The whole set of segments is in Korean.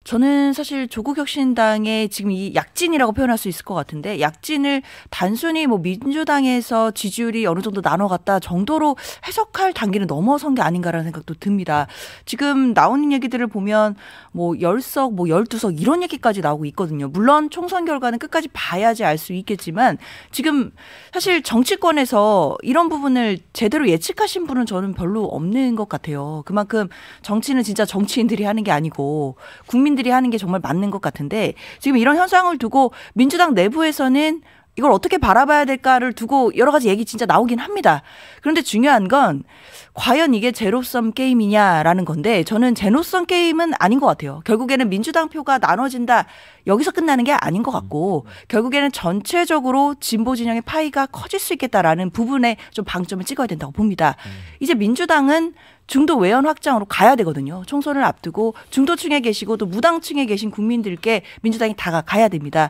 저는 사실 조국혁신당의 지금 이 약진이라고 표현할 수 있을 것 같은데 약진을 단순히 뭐 민주당에서 지지율이 어느 정도 나눠갔다 정도로 해석할 단계는 넘어선 게 아닌가라는 생각도 듭니다. 지금 나오는 얘기들을 보면 뭐 10석, 뭐 12석 이런 얘기까지 나오고 있거든요. 물론 총선 결과는 끝까지 봐야지 알 수 있겠지만 지금 사실 정치권에서 이런 부분을 제대로 예측하신 분은 저는 별로 없는 것 같아요. 그만큼 정치는 진짜 정치인들이 하는 게 아니고 국민들이 하는 게 정말 맞는 것 같은데 지금 이런 현상을 두고 민주당 내부에서는 이걸 어떻게 바라봐야 될까를 두고 여러 가지 얘기 진짜 나오긴 합니다. 그런데 중요한 건 과연 이게 제로섬 게임이냐라는 건데 저는 제로섬 게임은 아닌 것 같아요. 결국에는 민주당 표가 나눠진다. 여기서 끝나는 게 아닌 것 같고 결국에는 전체적으로 진보 진영의 파이가 커질 수 있겠다라는 부분에 좀 방점을 찍어야 된다고 봅니다. 이제 민주당은 중도 외연 확장으로 가야 되거든요. 총선을 앞두고 중도층에 계시고 또 무당층에 계신 국민들께 민주당이 다가가야 됩니다.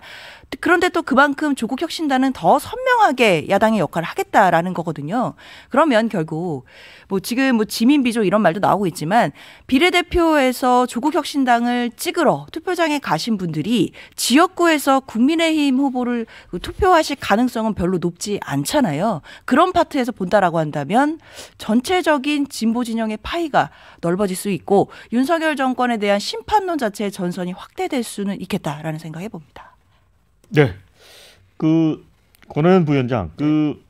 그런데 또 그만큼 조국혁신당은 더 선명하게 야당의 역할을 하겠다라는 거거든요. 그러면 결국 뭐 지금 뭐 지민비조 이런 말도 나오고 있지만 비례대표에서 조국혁신당을 찍으러 투표장에 가신 분들이 지역구에서 국민의힘 후보를 투표하실 가능성은 별로 높지 않잖아요. 그런 파트에서 본다라고 한다면 전체적인 진보 진영의 파이가 넓어질 수 있고 윤석열 정권에 대한 심판론 자체의 전선이 확대될 수는 있겠다라는 생각해 봅니다. 네, 그 권오현 부위원장, 그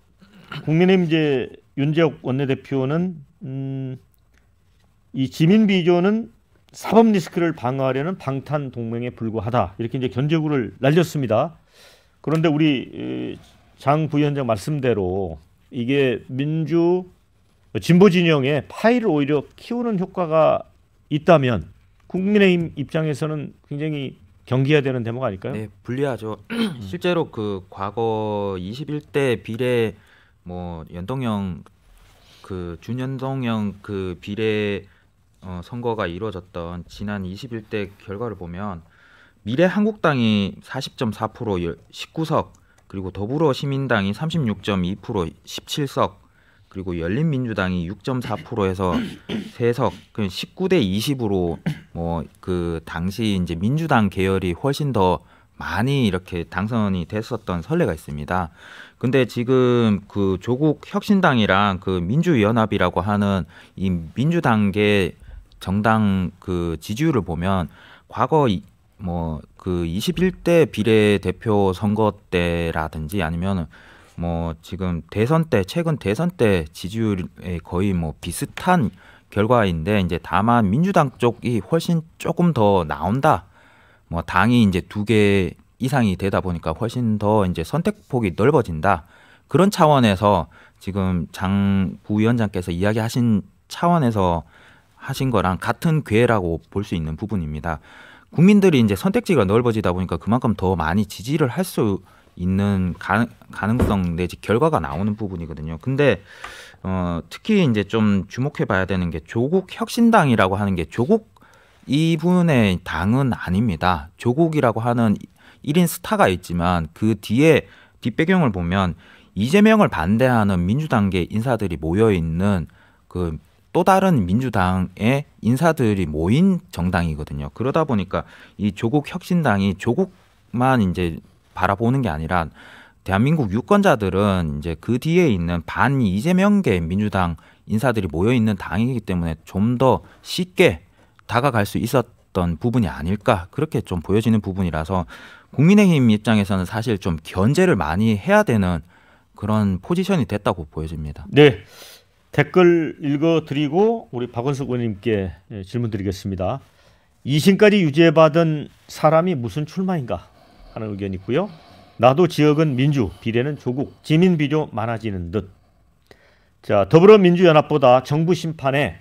국민의힘 이제 윤재옥 원내대표는 이 지민 비조는 사법 리스크를 방어하려는 방탄 동맹에 불과하다 이렇게 이제 견제구를 날렸습니다. 그런데 우리 장 부위원장 말씀대로 이게 진보 진영의 파이를 오히려 키우는 효과가 있다면 국민의힘 입장에서는 굉장히 경계해야 되는 대목 아닐까요? 네, 불리하죠. 실제로 그 과거 21대 비례 뭐 연동형 그 준연동형 그 비례 선거가 이루어졌던 지난 21대 결과를 보면 미래한국당이 40.4% 19석 그리고 더불어시민당이 36.2% 17석 그리고 열린민주당이 6.4%에서 3석, 19대 20으로 뭐 그 당시 이제 민주당 계열이 훨씬 더 많이 이렇게 당선이 됐었던 선례가 있습니다. 근데 지금 그 조국 혁신당이랑 그 민주연합이라고 하는 이 민주당계 정당 그 지지율을 보면 과거 뭐 그 21대 비례대표 선거 때라든지 아니면 뭐 지금 대선 때 최근 대선 때 지지율에 거의 뭐 비슷한 결과인데 이제 다만 민주당 쪽이 훨씬 조금 더 나온다. 뭐 당이 이제 2개 이상이 되다 보니까 훨씬 더 이제 선택폭이 넓어진다. 그런 차원에서 지금 장 부위원장께서 이야기하신 차원에서 하신 거랑 같은 궤라고 볼 수 있는 부분입니다. 국민들이 이제 선택지가 넓어지다 보니까 그만큼 더 많이 지지를 할 수 있는 가능성 내지 결과가 나오는 부분이거든요. 근데 특히 이제 좀 주목해 봐야 되는 게 조국 혁신당이라고 하는 게 조국 이분의 당은 아닙니다. 조국이라고 하는 1인 스타가 있지만 그 뒤에 뒷배경을 보면 이재명을 반대하는 민주당계 인사들이 모여 있는 그 또 다른 민주당의 인사들이 모인 정당이거든요. 그러다 보니까 이 조국 혁신당이 조국만 이제 바라보는 게 아니라 대한민국 유권자들은 이제 그 뒤에 있는 반 이재명계 민주당 인사들이 모여 있는 당이기 때문에 좀 더 쉽게 다가갈 수 있었던 부분이 아닐까 그렇게 좀 보여지는 부분이라서 국민의힘 입장에서는 사실 좀 견제를 많이 해야 되는 그런 포지션이 됐다고 보여집니다. 네, 댓글 읽어드리고 우리 박원석 의원님께 질문 드리겠습니다. 2심까지 유죄받은 사람이 무슨 출마인가 하는 의견이 있고요. 나도 지역은 민주, 비례는 조국, 지민 비조 많아지는 듯. 자, 더불어민주연합보다 정부 심판에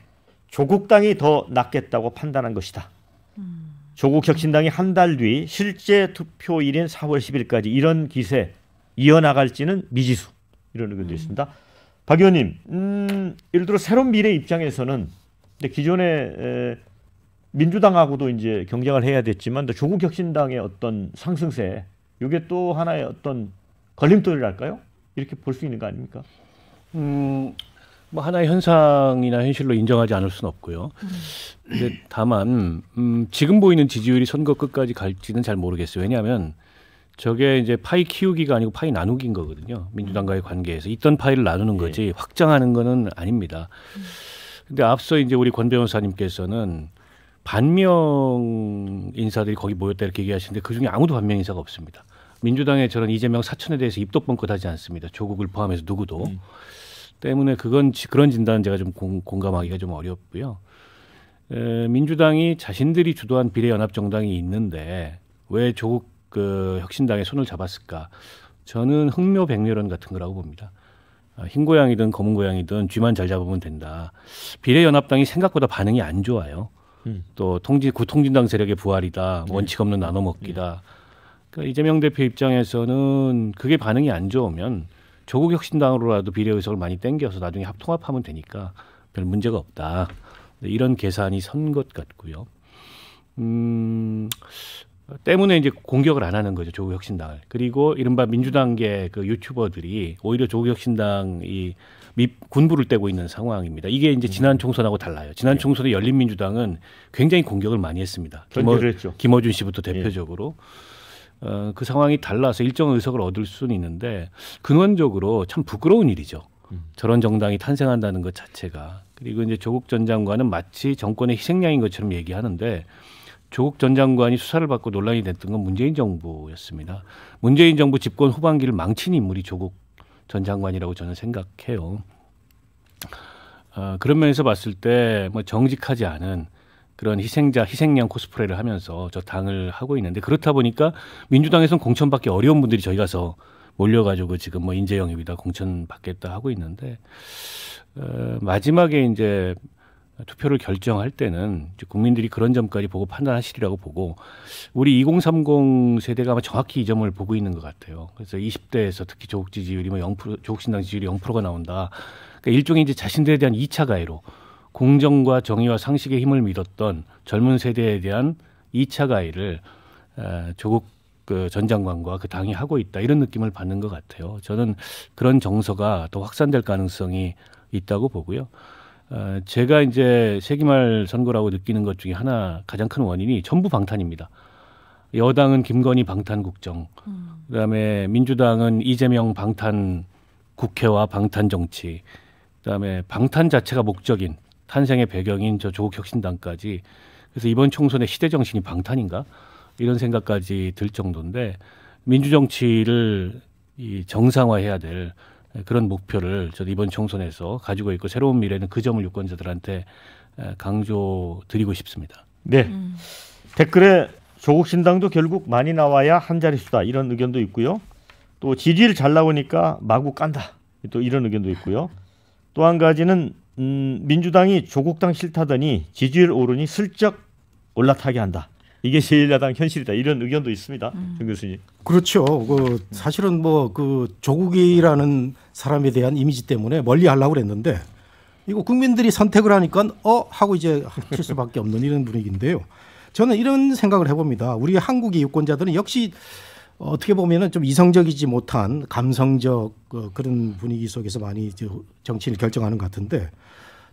조국당이 더 낫겠다고 판단한 것이다. 조국혁신당이 한 달 뒤 실제 투표일인 4월 10일까지 이런 기세 이어나갈지는 미지수. 이런 의견도 있습니다. 박 의원님, 예를 들어 새로운 미래 입장에서는 근데 기존의 민주당하고도 이제 경쟁을 해야 됐지만 조국혁신당의 어떤 상승세, 이게 또 하나의 어떤 걸림돌이랄까요? 이렇게 볼 수 있는 거 아닙니까? 뭐 하나의 현상이나 현실로 인정하지 않을 수는 없고요. 근데 다만 지금 보이는 지지율이 선거 끝까지 갈지는 잘 모르겠어요. 왜냐하면 저게 이제 파이 키우기가 아니고 파이 나누기인 거거든요. 민주당과의 관계에서 있던 파이를 나누는 거지 확장하는 거는 아닙니다. 근데 앞서 이제 우리 권 변호사님께서는 반명 인사들이 거기 모였다 이렇게 얘기하시는데 그중에 아무도 반명 인사가 없습니다. 민주당의 저런 이재명 사천에 대해서 입도 뻥끗하지 않습니다. 조국을 포함해서 누구도. 때문에 그런 진단은 제가 좀 공감하기가 좀 어렵고요. 민주당이 자신들이 주도한 비례연합정당이 있는데 왜 조국 혁신당의 손을 잡았을까? 저는 흥묘백묘론 같은 거라고 봅니다. 흰 고양이든 검은 고양이든 쥐만 잘 잡으면 된다. 비례연합당이 생각보다 반응이 안 좋아요. 또 구통진당 세력의 부활이다. 원칙 없는 나눠먹기다. 그러니까 이재명 대표 입장에서는 그게 반응이 안 좋으면 조국 혁신당으로라도 비례 의석을 많이 땡겨서 나중에 합통합하면 되니까 별 문제가 없다. 이런 계산이 선 것 같고요. 때문에 이제 공격을 안 하는 거죠, 조국 혁신당을. 그리고 이른바 민주당계 그 유튜버들이 오히려 조국 혁신당이 군부를 떼고 있는 상황입니다. 이게 이제 지난 총선하고 달라요. 지난 총선에 열린민주당은 굉장히 공격을 많이 했습니다. 김어준 씨부터 대표적으로. 그 상황이 달라서 일정 의석을 얻을 수는 있는데 근원적으로 참 부끄러운 일이죠. 저런 정당이 탄생한다는 것 자체가. 그리고 이제 조국 전 장관은 마치 정권의 희생양인 것처럼 얘기하는데 조국 전 장관이 수사를 받고 논란이 됐던 건 문재인 정부였습니다. 문재인 정부 집권 후반기를 망친 인물이 조국 전 장관이라고 저는 생각해요. 그런 면에서 봤을 때 뭐 정직하지 않은 그런 희생양 코스프레를 하면서 저 당을 하고 있는데 그렇다 보니까 민주당에서는 공천받기 어려운 분들이 저희 가서 몰려가지고 지금 뭐 인재 영입이다 공천받겠다 하고 있는데 마지막에 이제 투표를 결정할 때는 국민들이 그런 점까지 보고 판단하시리라고 보고 우리 2030 세대가 아마 정확히 이 점을 보고 있는 것 같아요. 그래서 20대에서 특히 조국 지지율이 뭐 0%, 조국 신당 지지율이 0%가 나온다. 그러니까 일종의 이제 자신들에 대한 2차 가해로 공정과 정의와 상식의 힘을 믿었던 젊은 세대에 대한 2차 가해를 조국 전 장관과 그 당이 하고 있다 이런 느낌을 받는 것 같아요. 저는 그런 정서가 더 확산될 가능성이 있다고 보고요. 제가 이제 세기말 선거라고 느끼는 것 중에 하나 가장 큰 원인이 전부 방탄입니다. 여당은 김건희 방탄 국정, 그다음에 민주당은 이재명 방탄 국회와 방탄 정치, 그다음에 방탄 자체가 목적인 탄생의 배경인 저 조국 혁신당까지. 그래서 이번 총선의 시대 정신이 방탄인가 이런 생각까지 들 정도인데 민주정치를 정상화해야 될 그런 목표를 저도 이번 총선에서 가지고 있고 새로운 미래는 그 점을 유권자들한테 강조드리고 싶습니다. 네. 댓글에 조국 신당도 결국 많이 나와야 한 자릿수다 이런 의견도 있고요. 또 지지율 잘 나오니까 마구 깐다 또 이런 의견도 있고요. 또 한 가지는 민주당이 조국당 싫다더니 지지율 오르니 슬쩍 올라타게 한다. 이게 제1야당 현실이다. 이런 의견도 있습니다. 정 교수님. 그렇죠. 사실은 뭐 조국이라는 사람에 대한 이미지 때문에 멀리 하려고 그랬는데 이거 국민들이 선택을 하니까 하고 이제 칠 수밖에 없는 이런 분위기인데요. 저는 이런 생각을 해봅니다. 우리 한국의 유권자들은 역시 어떻게 보면은 좀 이성적이지 못한 감성적 그런 분위기 속에서 많이 정치를 결정하는 것 같은데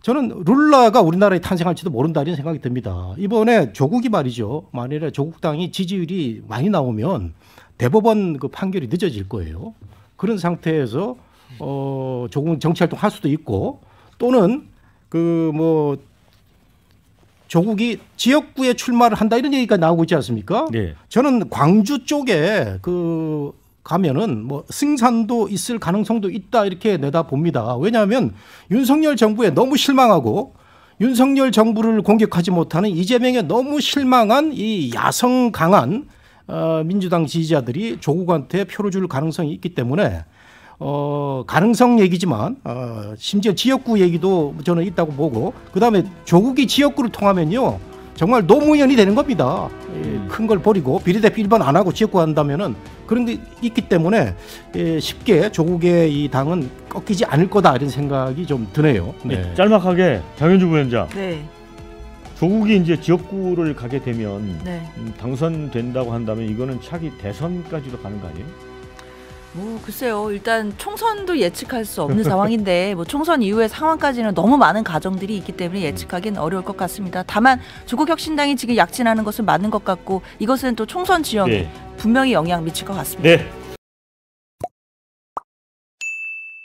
저는 룰라가 우리나라에 탄생할지도 모른다 이런 생각이 듭니다. 이번에 조국이 말이죠. 만일에 조국당이 지지율이 많이 나오면 대법원 그 판결이 늦어질 거예요. 그런 상태에서 조국은 정치활동 할 수도 있고 또는 조국이 지역구에 출마를 한다 이런 얘기가 나오고 있지 않습니까? 네. 저는 광주 쪽에 가면은 뭐 승산도 있을 가능성도 있다 이렇게 내다봅니다. 왜냐하면 윤석열 정부에 너무 실망하고 윤석열 정부를 공격하지 못하는 이재명에 너무 실망한 이 야성 강한 민주당 지지자들이 조국한테 표를 줄 가능성이 있기 때문에 가능성 얘기지만 심지어 지역구 얘기도 저는 있다고 보고 그다음에 조국이 지역구를 통하면요 정말 노무현이 되는 겁니다. 큰 걸 버리고 비례대표 1번 안 하고 지역구 한다면은 그런 게 있기 때문에 쉽게 조국의 이 당은 꺾이지 않을 거다 이런 생각이 좀 드네요. 네. 짤막하게 장현주 부위원장. 네. 조국이 이제 지역구를 가게 되면 네. 당선된다고 한다면 이거는 차기 대선까지도 가는 거 아니에요? 뭐 글쎄요. 일단 총선도 예측할 수 없는 상황인데 뭐 총선 이후의 상황까지는 너무 많은 가정들이 있기 때문에 예측하기는 어려울 것 같습니다. 다만 조국혁신당이 지금 약진하는 것은 맞는 것 같고 이것은 또 총선 지형에 분명히 영향 미칠 것 같습니다. 네.